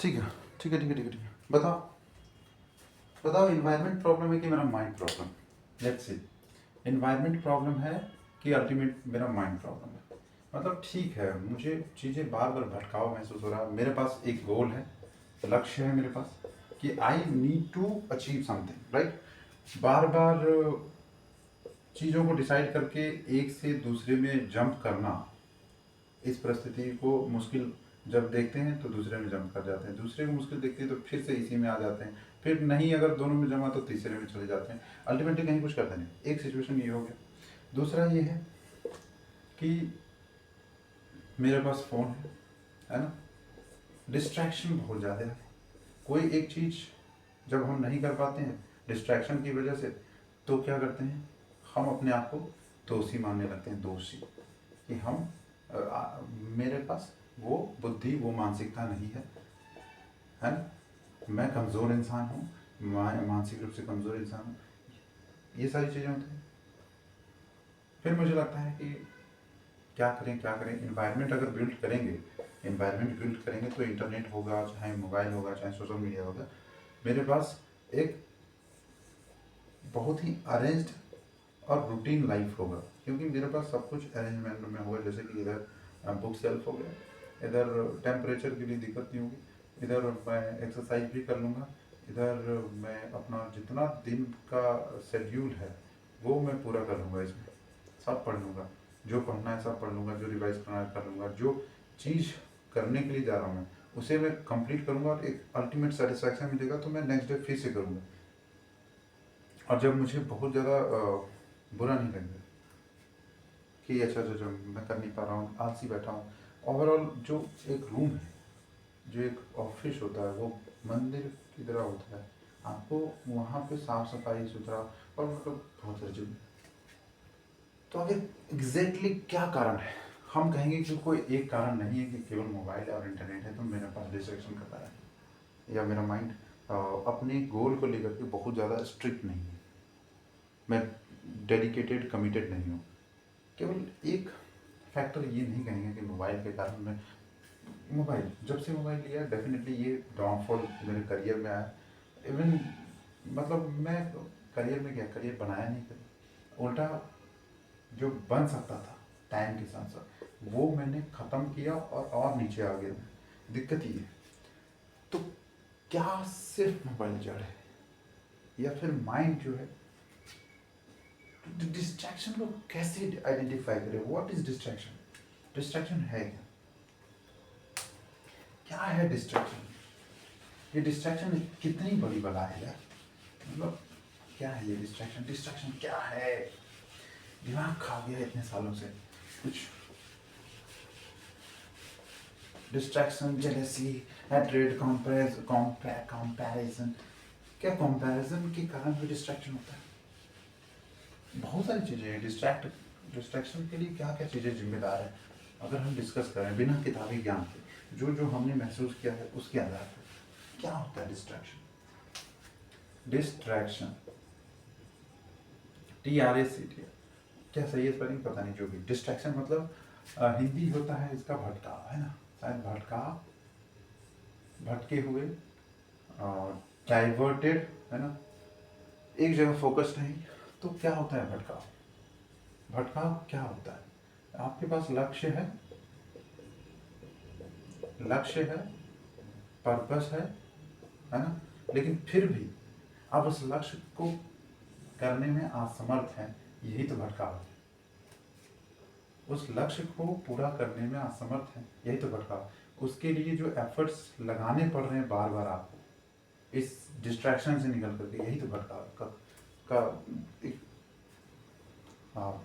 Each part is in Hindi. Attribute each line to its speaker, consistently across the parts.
Speaker 1: ठीक है ठीक है ठीक है ठीक है ठीक है, बताओ बताओ। इन्वायरमेंट प्रॉब्लम है कि मेरा mind problem? Let's see. Environment problem है कि अल्टीमेट मेरा माइंड प्रॉब्लम है? मतलब ठीक है, मुझे चीज़ें बार बार भटकाव महसूस हो रहा है। मेरे पास एक गोल है, लक्ष्य है मेरे पास कि I need to achieve something, right? बार बार चीज़ों को डिसाइड करके एक से दूसरे में जंप करना, इस परिस्थिति को मुश्किल जब देखते हैं तो दूसरे में जंप कर जाते हैं, दूसरे को मुश्किल देखते हैं तो फिर से इसी में आ जाते हैं, फिर नहीं अगर दोनों में जमा तो तीसरे में चले जाते हैं, अल्टीमेटली कहीं कुछ करते नहीं। एक सिचुएशन ये हो गया। दूसरा ये है कि मेरे पास फ़ोन है ना? डिस्ट्रैक्शन बहुत ज़्यादा है। कोई एक चीज़ जब हम नहीं कर पाते हैं डिस्ट्रैक्शन की वजह से, तो क्या करते हैं, हम अपने आप को दोषी मानने लगते हैं। दोषी कि हम मेरे पास वो बुद्धि, वो मानसिकता नहीं है ना? मैं कमज़ोर इंसान हूँ, मानसिक रूप से कमज़ोर इंसान हूँ, ये सारी चीज़ें होती हैं। फिर मुझे लगता है कि क्या करें क्या करें। इन्वायरमेंट अगर बिल्ड करेंगे, इन्वायरमेंट बिल्ड करेंगे तो इंटरनेट होगा, चाहे मोबाइल होगा, चाहे सोशल मीडिया होगा, मेरे पास एक बहुत ही अरेंज्ड और रूटीन लाइफ होगा, क्योंकि मेरे पास सब कुछ अरेंजमेंट में होगा। जैसे कि इधर बुक सेल्फ हो गया, इधर टेम्परेचर के लिए दिक्कत नहीं होगी, इधर मैं एक्सरसाइज भी कर लूँगा, इधर मैं अपना जितना दिन का शेड्यूल है वो मैं पूरा कर लूँगा। इसमें सब पढ़ लूँगा, जो पढ़ना है सब पढ़ लूँगा, जो रिवाइज करना है कर लूँगा, जो चीज़ करने के लिए जा रहा हूँ मैं उसे मैं कंप्लीट करूँगा और एक अल्टीमेट सेटिस्फैक्शन मिलेगा तो मैं नेक्स्ट डे फिर से करूँगा। और जब मुझे बहुत ज़्यादा बुरा नहीं लगेगा कि अच्छा अच्छा अच्छा मैं कर नहीं पा रहा हूँ, आलसी बैठा हूँ। ओवरऑल जो एक रूम है, जो एक ऑफिस होता है, वो मंदिर की तरह होता है। आपको वहाँ पे साफ सफाई सुथरा और मतलब बहुत अर्जेंट। तो अगर एग्जैक्टली क्या कारण है, हम कहेंगे कि कोई एक कारण नहीं है कि केवल मोबाइल और इंटरनेट है तो मेरे पास डिस्ट्रैक्शन का कारण है, या मेरा माइंड अपने गोल को लेकर के बहुत ज़्यादा स्ट्रिक्ट नहीं है, मैं डेडिकेटेड कमिटेड नहीं हूँ। केवल एक फैक्टर ये नहीं कहेंगे कि मोबाइल के कारण मैं, मोबाइल जब से मोबाइल लिया डेफिनेटली ये डाउनफॉल मेरे करियर में आया। इवन मतलब मैं करियर में क्या करियर बनाया नहीं, करियर उल्टा जो बन सकता था टाइम के साथ साथ वो मैंने ख़त्म किया और नीचे आ गया। दिक्कत ये है। तो क्या सिर्फ मोबाइल जड़ है, या फिर माइंड जो है? डिस्ट्रैक्शन को कैसे आइडेंटिफाई करें? What is distraction? डिस्ट्रैक्शन है क्या? क्या है डिस्ट्रैक्शन? ये डिस्ट्रैक्शन कितनी बड़ी बला है यार, मतलब क्या है ये डिस्ट्रैक्शन? डिस्ट्रैक्शन क्या है? दिमाग खा गया इतने सालों से कुछ। Distraction, jealousy, hatred, comparison. क्या कंपैरिजन के कारण भी डिस्ट्रैक्शन होता है? बहुत सारी चीज़ें हैं डिस्ट्रैक्शन के लिए। क्या क्या चीज़ें जिम्मेदार है अगर हम डिस्कस करें बिना किताबी ज्ञान के, जो जो हमने महसूस किया है उसके आधार पर क्या होता है डिस्ट्रैक्शन? डिस्ट्रैक्शन, TRACT, क्या सही है स्पेलिंग पता नहीं, जो भी। डिस्ट्रैक्शन मतलब हिंदी होता है इसका भटकाव, है ना? शायद भटकाव, भटके हुए, डाइवर्टेड, है ना? एक जगह फोकस नहीं। तो क्या होता है भटकाव? भटकाव क्या होता है? आपके पास लक्ष्य है, पर्पस है ना? लेकिन फिर भी आप उस लक्ष्य को करने में असमर्थ हैं, यही तो भटकाव है। उस लक्ष्य को पूरा करने में असमर्थ हैं, यही तो भटकाव। उसके लिए जो एफर्ट्स लगाने पड़ रहे हैं बार बार आपको इस डिस्ट्रैक्शन से निकल करके, यही तो भटकाव का एक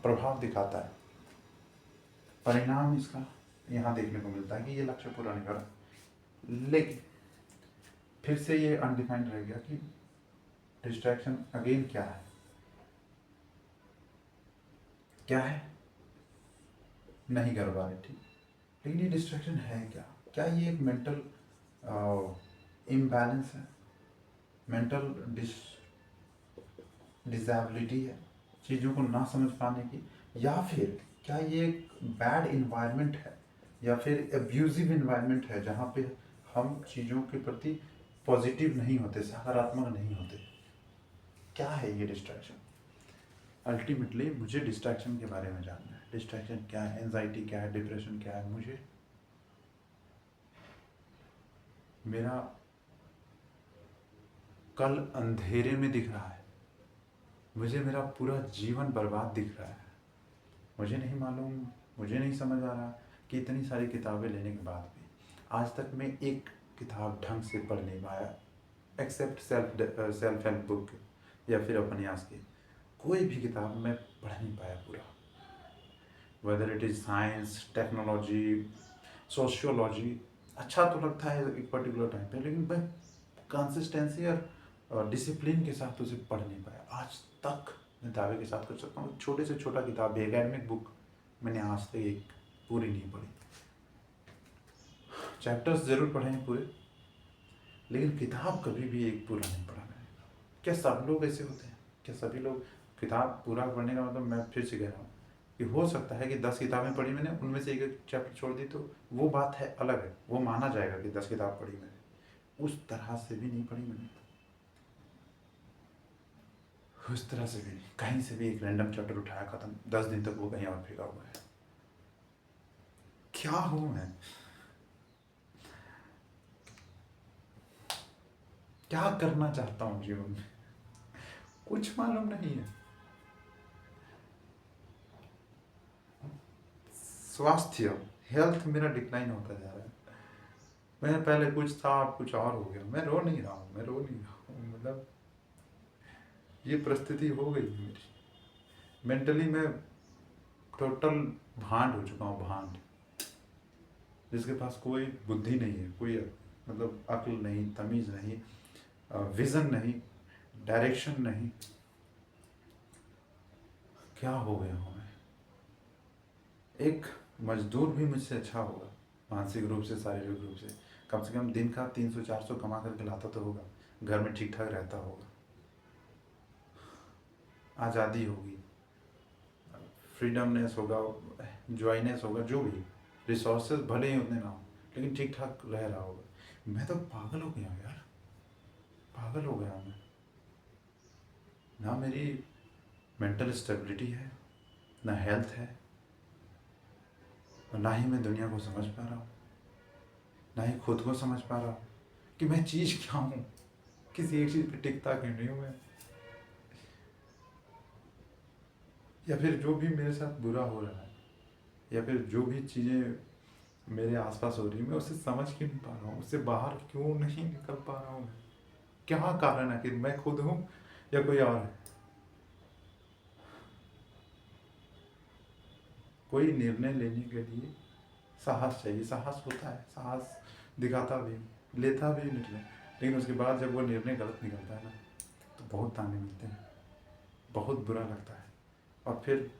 Speaker 1: प्रभाव दिखाता है। परिणाम इसका यहाँ देखने को मिलता है कि ये लक्ष्य पूरा नहीं करा। लेकिन फिर से ये अनडिफाइंड रह गया कि डिस्ट्रैक्शन अगेन क्या है? क्या है? नहीं कर पा रहे, ठीक। लेकिन ये डिस्ट्रैक्शन है क्या? क्या ये एक मेंटल इम्बैलेंस है, मेंटल डिसेबिलिटी है, चीज़ों को ना समझ पाने की? या फिर क्या ये एक बैड इन्वायरमेंट है, या फिर एब्यूजिव इन्वायरमेंट है जहाँ पे हम चीज़ों के प्रति पॉजिटिव नहीं होते, सकारात्मक नहीं होते। क्या है ये डिस्ट्रैक्शन? अल्टीमेटली मुझे डिस्ट्रैक्शन के बारे में जानना है। डिस्ट्रैक्शन क्या है, एंजाइटी क्या है, डिप्रेशन क्या है। मुझे मेरा कल अंधेरे में दिख रहा है, मुझे मेरा पूरा जीवन बर्बाद दिख रहा है। मुझे नहीं मालूम, मुझे नहीं समझ आ रहा कि इतनी सारी किताबें लेने के बाद भी आज तक मैं एक किताब ढंग से पढ़ नहीं पाया, एक्सेप्ट सेल्फ हेल्प बुक या फिर उपन्यास की। कोई भी किताब मैं पढ़ नहीं पाया पूरा। Whether it is science, technology, sociology, अच्छा तो लगता है एक पर्टिकुलर टाइम पे, लेकिन मैं कंसिस्टेंसी और डिसिप्लिन के साथ उसे पढ़ नहीं पाया आज तक। मैं दावे के साथ कर सकता हूँ, छोटे से छोटा किताब भी, एकेडमिक बुक मैंने आज तक एक पूरी नहीं पढ़ी। चैप्टर्स ज़रूर पढ़े हैं पूरे, लेकिन किताब कभी भी एक पूरा नहीं पढ़ा मैंने। क्या सब लोग ऐसे होते हैं? क्या सभी लोग किताब पूरा पढ़ने का मतलब, मैं फिर से कह रहा हूँ कि हो सकता है कि 10 किताबें पढ़ी मैंने, उनमें से एक चैप्टर छोड़ दी, तो वो बात है, अलग है, वो माना जाएगा कि 10 किताब पढ़ी मैंने। उस तरह से भी नहीं पढ़ी मैंने, उस तरह से भी नहीं। कहीं से भी एक रैंडम चैप्टर उठाया, खत्म, 10 दिन तक वो कहीं और फेंका हुआ है। क्या हूँ मैं? क्या करना चाहता हूँ जीवन में? कुछ मालूम नहीं है। स्वास्थ्य, हेल्थ मेरा डिक्लाइन होता जा रहा है। मैं पहले कुछ था, अब कुछ और हो गया। मैं रो नहीं रहा हूँ, मैं रो नहीं रहा हूँ, मतलब ये परिस्थिति हो गई है मेरी। मेंटली मैं टोटल भांड हो चुका हूँ, भांड, जिसके पास कोई बुद्धि नहीं है, कोई मतलब अक्ल नहीं, तमीज़ नहीं, विज़न नहीं, डायरेक्शन नहीं। क्या हो गया हूँ मैं? एक मजदूर भी मुझसे अच्छा होगा, मानसिक रूप से, शारीरिक रूप से। कम से कम दिन का 300-400 कमा करके लाता तो होगा, घर में ठीक ठाक रहता होगा, आज़ादी होगी, फ्रीडमनेस होगा, जॉयनेस होगा, जो भी रिसोर्सेज भले ही उतने ना हो, लेकिन ठीक ठाक रह रहा होगा। मैं तो पागल हो गया यार, पागल हो गया मैं। ना मेरी मेंटल स्टेबिलिटी है, ना हेल्थ है, और ना ही मैं दुनिया को समझ पा रहा हूँ, ना ही खुद को समझ पा रहा हूँ कि मैं चीज़ क्या हूँ, किसी एक चीज़ पे टिकता क्यों नहीं हूँ मैं। या फिर जो भी मेरे साथ बुरा हो रहा है, या फिर जो भी चीज़ें मेरे आसपास हो रही है, मैं उसे समझ क्यों नहीं पा रहा हूँ, उससे बाहर क्यों नहीं निकल पा रहा हूँ। क्या कारण है कि मैं खुद हूँ या कोई और है? कोई निर्णय लेने के लिए साहस चाहिए, साहस होता है, साहस दिखाता भी हूँ, लेता भी निर्णय, लेकिन उसके बाद जब वो निर्णय गलत निकलता है ना, तो बहुत ताने मिलते हैं, बहुत बुरा लगता है, और फिर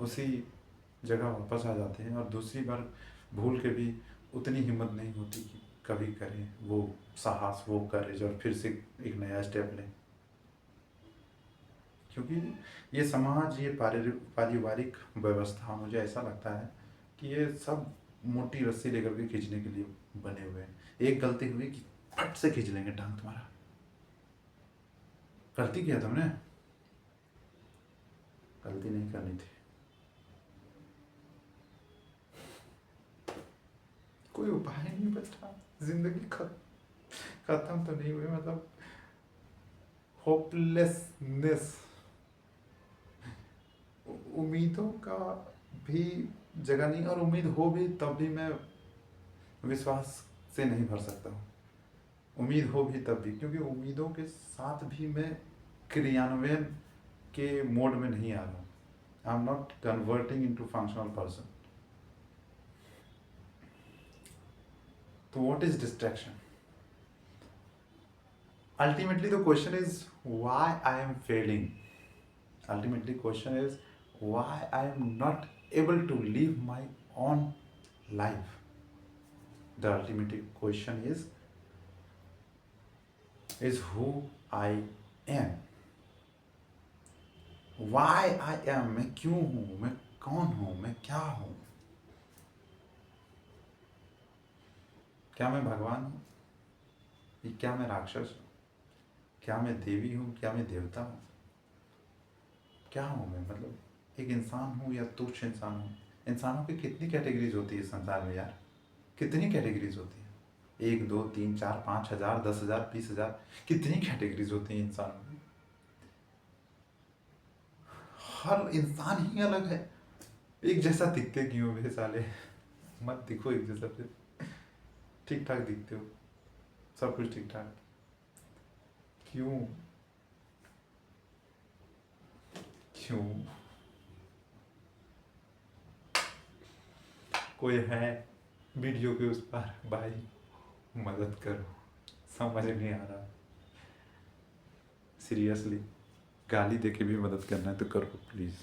Speaker 1: उसी जगह वापस आ जाते हैं, और दूसरी बार भूल के भी उतनी हिम्मत नहीं होती कि कभी करें वो साहस, वो करेज, और फिर से एक नया स्टेप लें। क्योंकि ये समाज, ये पारिवारिक व्यवस्था, मुझे ऐसा लगता है कि ये सब मोटी रस्सी लेकर के खींचने के लिए बने हुए हैं। एक गलती हुई कि फट से खींच लेंगे टांग तुम्हारा। गलती किया तुमने, गलती नहीं करनी थी। कोई उपाय नहीं बचा, जिंदगी खत्म तो नहीं हुई, मतलब होपलेसनेस, उम्मीदों का भी जगह नहीं, और उम्मीद हो भी तब भी मैं विश्वास से नहीं भर सकता हूँ। उम्मीद हो भी तब भी, क्योंकि उम्मीदों के साथ भी मैं क्रियान्वयन के मोड में नहीं आ रहा हूँ। I am not converting into functional person. तो what is distraction? Ultimately the question is why I am failing. Ultimately question is why I am not able to live my own life. The ultimate question is who I am. Why I am, मैं क्यों हूँ, मैं कौन हूँ, मैं क्या हूँ। क्या मैं भगवान हूँ? क्या मैं राक्षस हूँ? क्या मैं देवी हूँ? क्या मैं देवता हूँ? क्या हूँ मैं? मतलब एक इंसान हूँ या तुच्छ इंसान हूँ? इंसानों की कितनी कैटेगरीज होती है इस संसार में यार? कितनी कैटेगरीज होती है? 1 2 3 4 5 हजार 10 हजार 20 हजार, कितनी कैटेगरीज होती हैं इंसानों की? हर इंसान ही अलग है। एक जैसा दिखते क्यों वे साले? मत दिखो एक जैसा फिर। ठीक ठाक दिखते हो, सब कुछ ठीक ठाक। क्यों? क्यों? कोई है वीडियो के उस पार भाई? मदद करो, समझ नहीं आ रहा। सीरियसली, गाली देके भी मदद करना है तो करो प्लीज़।